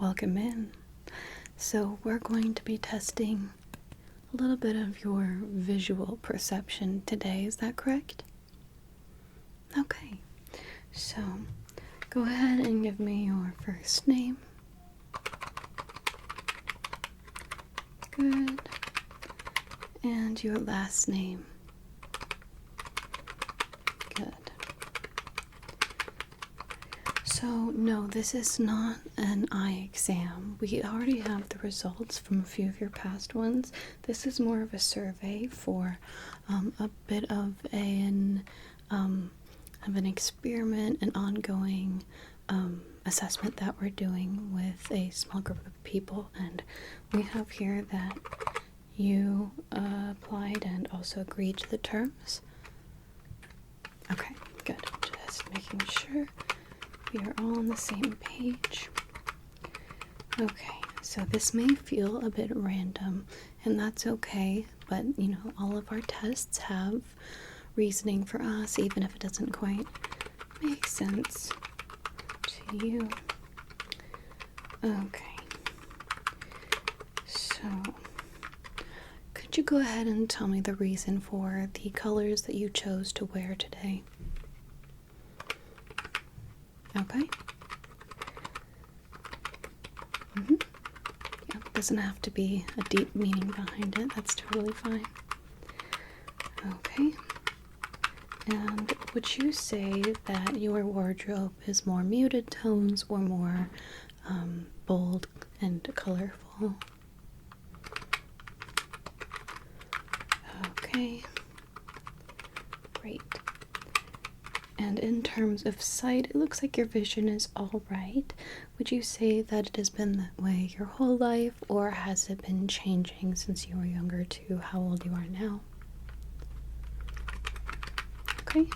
welcome in. So we're going to be testing a little bit of your visual perception today, is that correct? Okay, so go ahead and give me your first name. Good. And your last name. Good. So, no, this is not an eye exam. We already have the results from a few of your past ones. This is more of a survey for a bit of an experiment, an ongoing assessment that we're doing with a small group of people. And we have here that you applied and also agreed to the terms. Okay, good. Just making sure we are all on the same page. Okay, so this may feel a bit random, and that's okay, but you know, all of our tests have reasoning for us, even if it doesn't quite make sense to you. Okay, so could you go ahead and tell me the reason for the colors that you chose to wear today? Okay. Yeah, doesn't have to be a deep meaning behind it. That's totally fine. Okay. And would you say that your wardrobe is more muted tones or more bold and colorful? Okay. Great. And in terms of sight, it looks like your vision is all right. Would you say that it has been that way your whole life, or has it been changing since you were younger to how old you are now? Okay.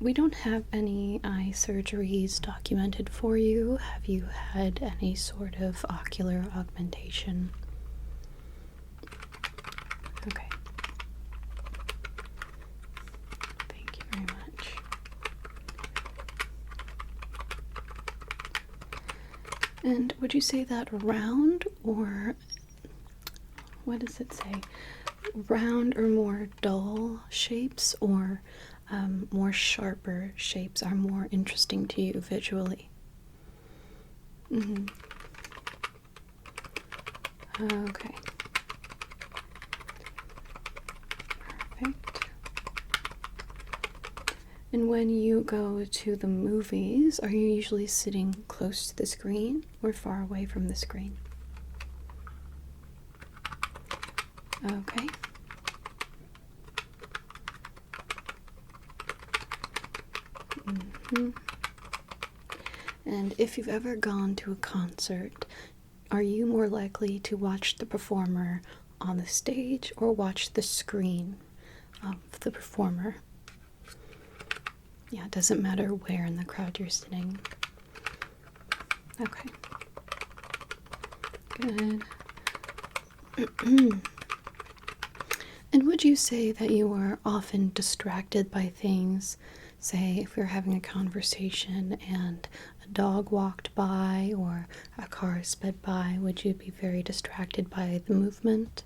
We don't have any eye surgeries documented for you. Have you had any sort of ocular augmentation? Okay. Thank you very much. And would you say that round, or what does it say? Round or more dull shapes, or more sharper shapes are more interesting to you visually? Okay. Perfect. And when you go to the movies, are you usually sitting close to the screen or far away from the screen? Okay. And if you've ever gone to a concert, are you more likely to watch the performer on the stage or watch the screen of the performer? Yeah, it doesn't matter where in the crowd you're sitting. Okay. Good. And would you say that you are often distracted by things? Say, if you're having a conversation and a dog walked by or a car sped by, would you be very distracted by the movement?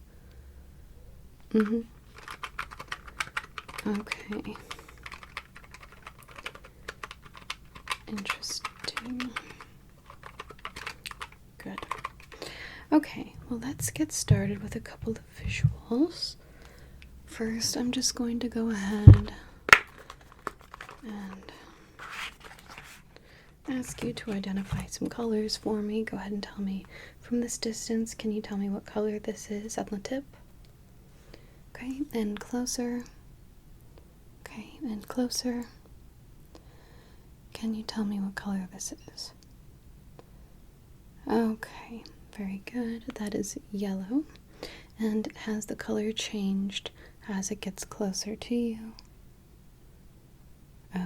Okay. Interesting. Good. Okay, well, let's get started with a couple of visuals. First, I'm just going to go ahead and ask you to identify some colors for me. Go ahead and tell me from this distance, can you tell me what color this is on the tip? Okay, and closer. Okay, and closer. Can you tell me what color this is? Okay, very good. That is yellow. And has the color changed as it gets closer to you?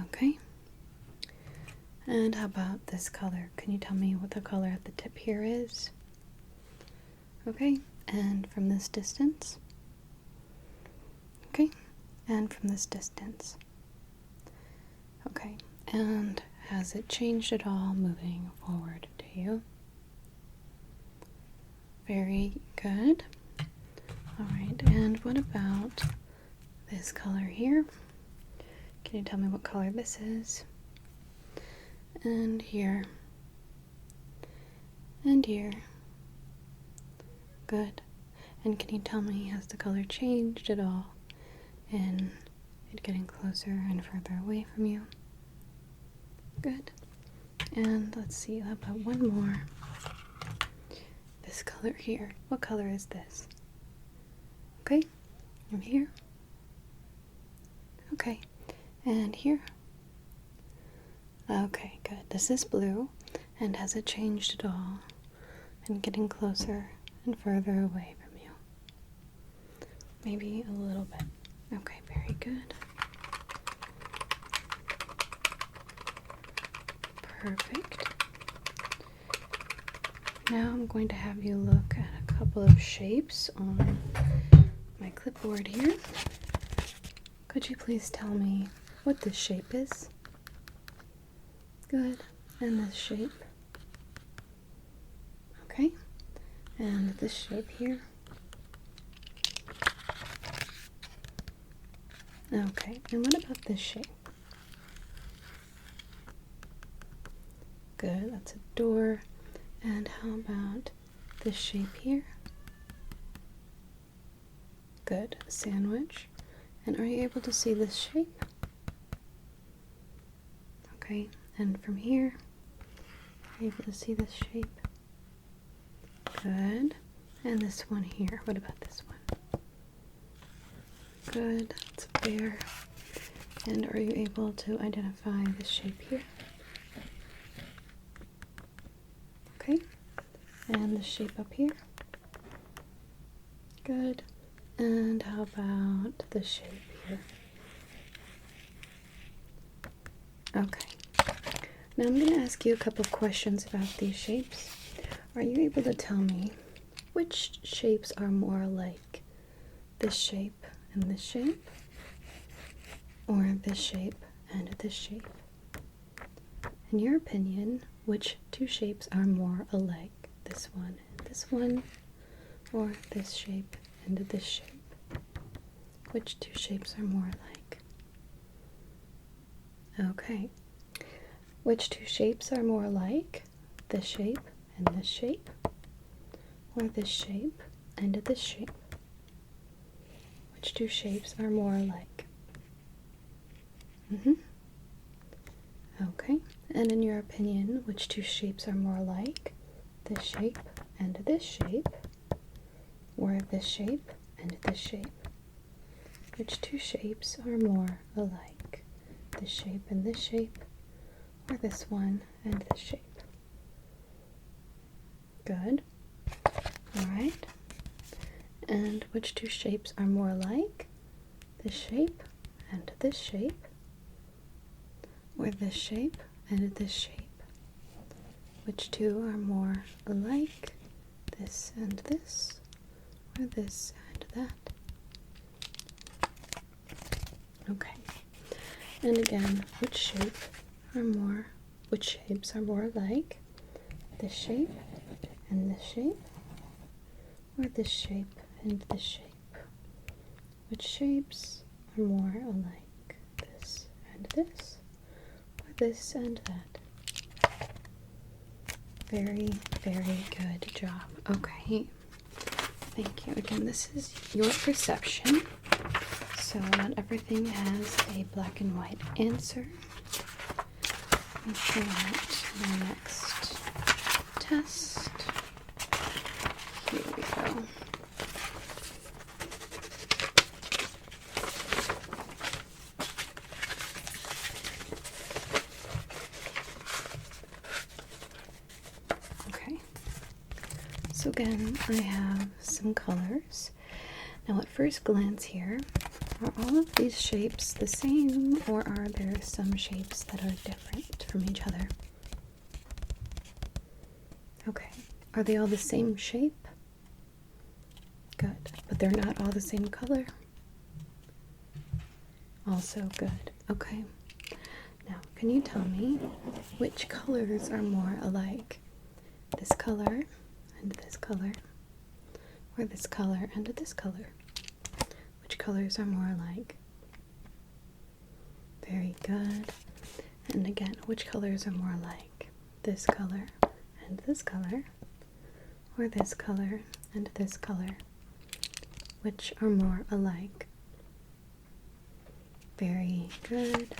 Okay. And how about this color? Can you tell me what the color at the tip here is? Okay, and from this distance? Okay, and from this distance? Okay, and has it changed at all moving forward to you? Very good. Alright, and what about this color here? Can you tell me what color this is? And here. And here. Good. And can you tell me, has the color changed at all in it getting closer and further away from you? Good. And let's see, how about one more? This color here. What color is this? Okay. And here. Okay. And here. Okay, good. This is blue. And has it changed at all? And getting closer and further away from you? Maybe a little bit. Okay, very good. Perfect. Now I'm going to have you look at a couple of shapes on my clipboard here. Could you please tell me what this shape is? Good. And this shape. Okay. And this shape here. Okay. And what about this shape? Good. That's a door. And how about this shape here? Good. A sandwich. And are you able to see this shape? Okay. And from here, are you able to see this shape? Good. And this one here. What about this one? Good. It's a bear. And are you able to identify this shape here? Okay. And the shape up here? Good. And how about the shape here? Okay. Now I'm going to ask you a couple of questions about these shapes. Are you able to tell me which shapes are more like this shape and this shape? Or this shape and this shape? In your opinion, which two shapes are more alike? This one and this one? Or this shape and this shape? Which two shapes are more alike? Okay. Which two shapes are more alike? This shape and this shape? Or this shape and this shape? Which two shapes are more alike? Okay. And in your opinion, which two shapes are more alike? This shape and this shape? Or this shape and this shape? Which two shapes are more alike? This shape and this shape? Or this one and this shape? Good. Alright. And which two shapes are more alike? This shape and this shape? Or this shape and this shape? Which two are more alike? This and this? Or this and that? Okay. And again, which shapes are more alike? This shape and this shape? Or this shape and this shape? Which shapes are more alike? This and this? Or this and that? Very, very good job. Okay. Thank you. Again, this is your perception. So not everything has a black and white answer. Let's go on to the next test. Here we go. Okay. So again, I have some colors. Now at first glance here, are all of these shapes the same, or are there some shapes that are different from each other? Okay. Are they all the same shape? Good. But they're not all the same color? Also good. Okay. Now, can you tell me which colors are more alike? This color and this color, or this color and this color? Which colors are more alike? Very good. And again, which colors are more alike? This color and this color, or this color and this color? Which are more alike? Very good.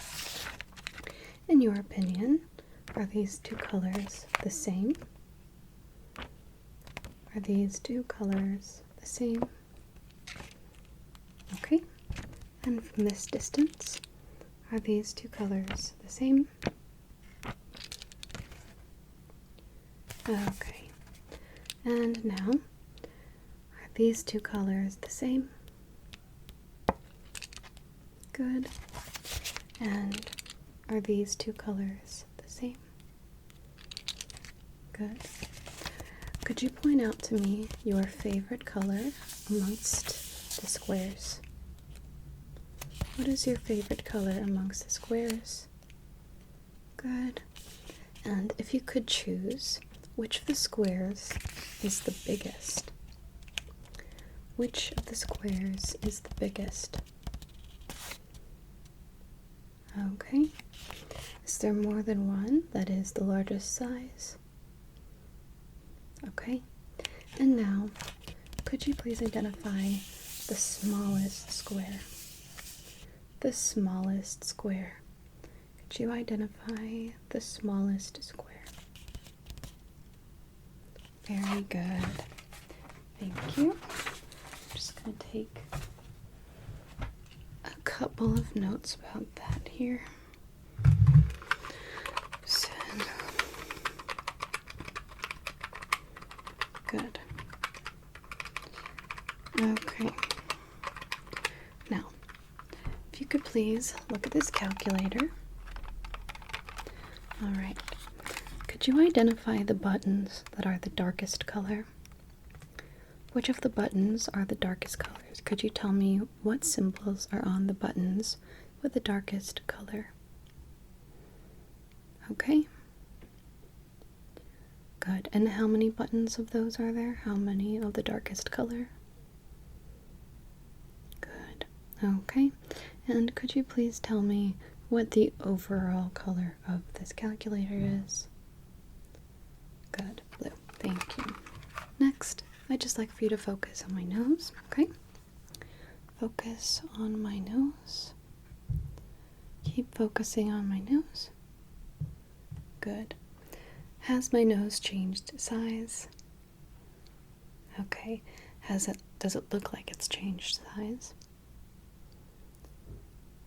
In your opinion, are these two colors the same? Are these two colors the same? Okay. And from this distance, are these two colors the same? Okay. And now, are these two colors the same? Good. And are these two colors the same? Good. Could you point out to me your favorite color amongst the squares? What is your favorite color amongst the squares? Good. And if you could choose, which of the squares is the biggest? Which of the squares is the biggest? Okay. Is there more than one that is the largest size? Okay. And now, could you please identify the smallest square? The smallest square. Could you identify the smallest square? Very good. Thank you. I'm just going to take a couple of notes about that here. Good. Okay. Now, if you could please look at this calculator. All right. Could you identify the buttons that are the darkest color? Which of the buttons are the darkest colors? Could you tell me what symbols are on the buttons with the darkest color? Okay. Good. And how many buttons of those are there? How many of the darkest color? Good. Okay. And could you please tell me what the overall color of this calculator is? Good. Blue. Thank you. Next, I'd just like for you to focus on my nose, okay? Focus on my nose. Keep focusing on my nose. Good. Has my nose changed size? Okay. Does it look like it's changed size?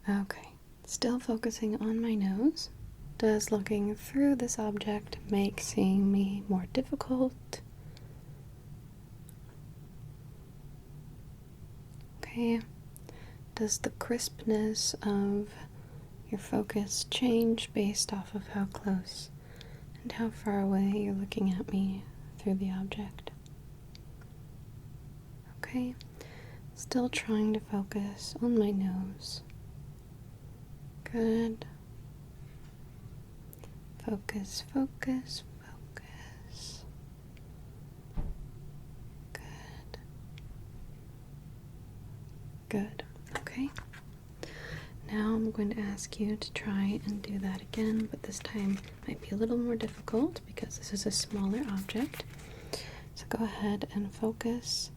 Okay. Still focusing on my nose. Does looking through this object make seeing me more difficult? Okay. Does the crispness of your focus change based off of how close and how far away you're looking at me through the object? Okay. Still trying to focus on my nose. Good. Focus, focus, focus. Good. Good. Okay. Now I'm going to ask you to try and do that again, but this time might be a little more difficult because this is a smaller object. So go ahead and focus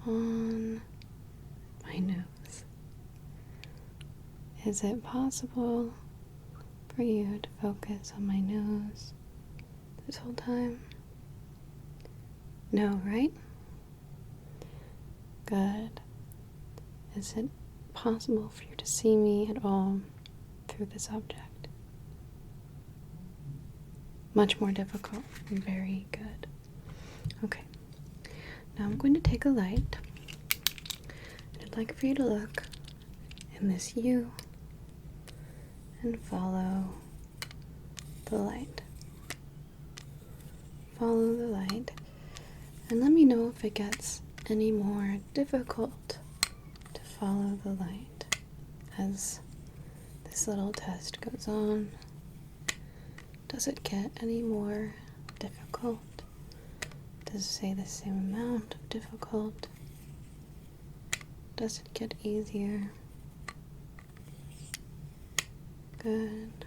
on my nose. Is it possible for you to focus on my nose this whole time? No, right? Good. Is it possible for you to see me at all through this object? Much more difficult. Very good. Okay. Now I'm going to take a light, and I'd like for you to look in this U and follow the light. Follow the light, and let me know if it gets any more difficult to follow the light as this little test goes on. Does it get any more difficult? Does it say the same amount of difficult? Does it get easier? Good.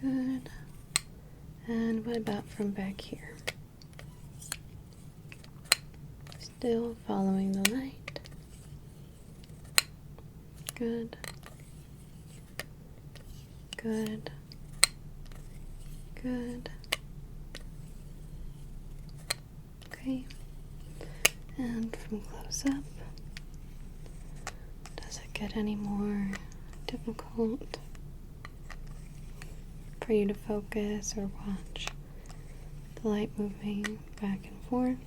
Good. And what about from back here? Still following the light. Good. Good. Good. Okay. And from close up, does it get any more difficult for you to focus or watch the light moving back and forth?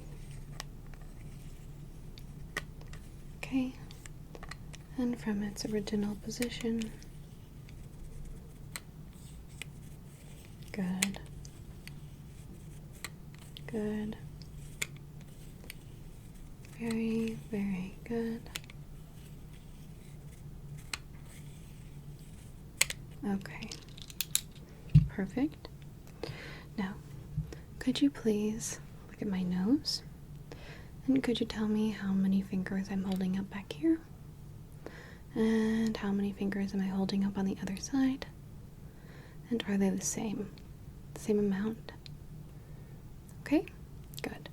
Okay. And from its original position. Good. Good. Very, very good. Okay. Perfect. Now, could you please look at my nose? And could you tell me how many fingers I'm holding up back here? And how many fingers am I holding up on the other side? And are they the same? Same amount? Okay, good.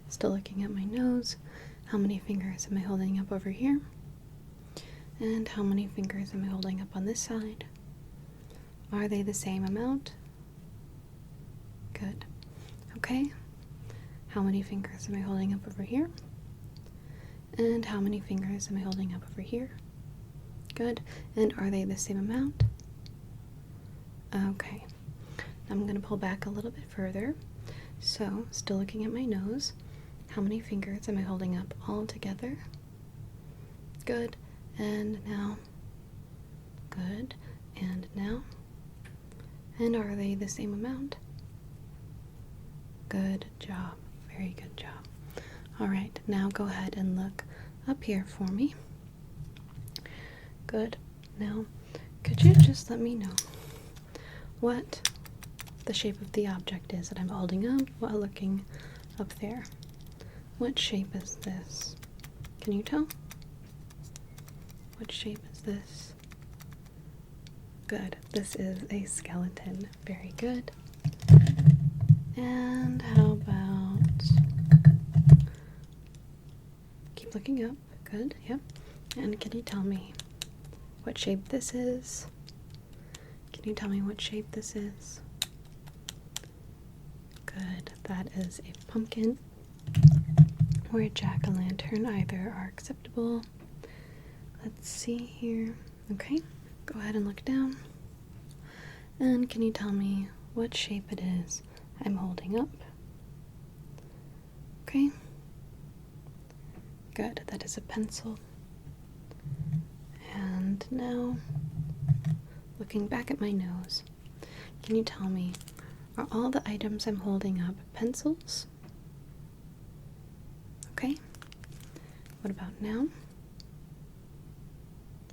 Still looking at my nose. How many fingers am I holding up over here? And how many fingers am I holding up on this side? Are they the same amount? Good. Okay. How many fingers am I holding up over here? And how many fingers am I holding up over here? Good. And are they the same amount? Okay. I'm going to pull back a little bit further. So, still looking at my nose. How many fingers am I holding up all together? Good. And now. Good. And now. And are they the same amount? Good job. Very good job. Alright, now go ahead and look up here for me. Good. Now, could you just let me know what the shape of the object is that I'm holding up while looking up there? What shape is this? Can you tell? What shape is this? Good. This is a skeleton. Very good. And how about... Keep looking up. Good. Yep. And can you tell me what shape this is? Can you tell me what shape this is? Good. That is a pumpkin or a jack-o'-lantern. Either are acceptable. Let's see here. Okay. Go ahead and look down. And can you tell me what shape it is I'm holding up? Okay. Good. That is a pencil. And now, looking back at my nose, can you tell me, are all the items I'm holding up pencils? Okay. What about now?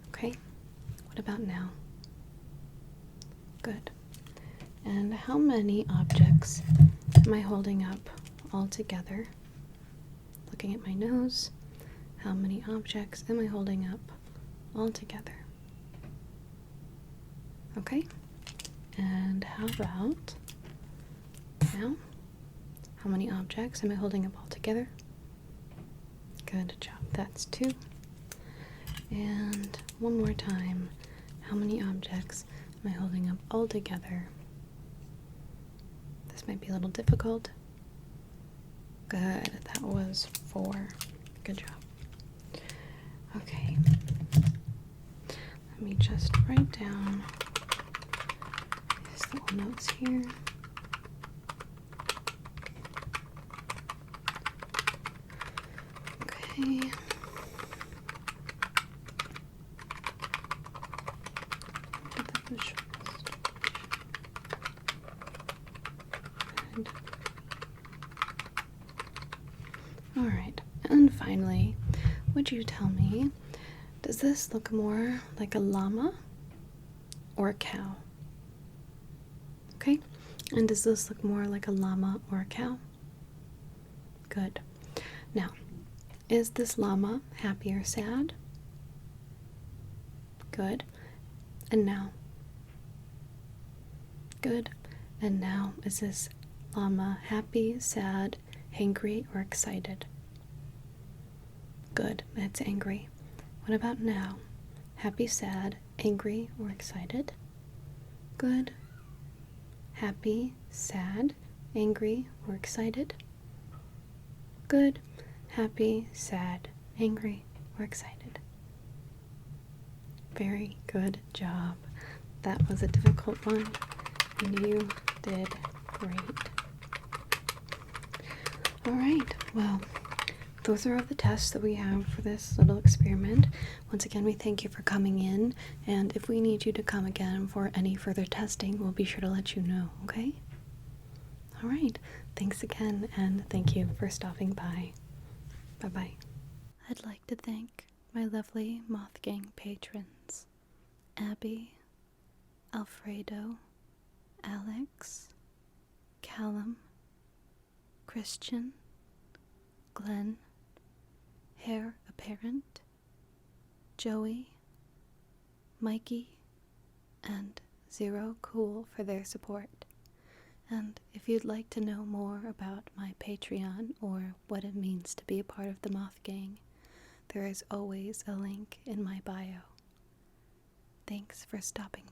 Okay. What about now? Good. And how many objects am I holding up all together? Looking at my nose, how many objects am I holding up all together? Okay. And how about now? How many objects am I holding up all together? Good job. That's 2. And one more time. How many objects am I holding up all together? This might be a little difficult. Good. That was 4. Good job. Okay. Let me just write down these little notes here. Okay. Alright, and finally, would you tell me, does this look more like a llama or a cow? Okay. And does this look more like a llama or a cow? Good. Now, is this llama happy or sad? Good. And now? Good. And now, is this llama happy, sad, angry, or excited? Good. It's angry. What about now? Happy, sad, angry, or excited? Good. Happy, sad, angry, or excited? Good. Happy, sad, angry, or excited? Very good job. That was a difficult one, and you did great. Alright, well, those are all the tests that we have for this little experiment. Once again, we thank you for coming in, and if we need you to come again for any further testing, we'll be sure to let you know, okay? Alright, thanks again, and thank you for stopping by. Bye-bye. I'd like to thank my lovely Moth Gang patrons, Abby, Alfredo, Alex, Callum, Christian, Glenn, Hair Apparent, Joey, Mikey, and Zero Cool for their support. And if you'd like to know more about my Patreon or what it means to be a part of the Moth Gang, there is always a link in my bio. Thanks for stopping by.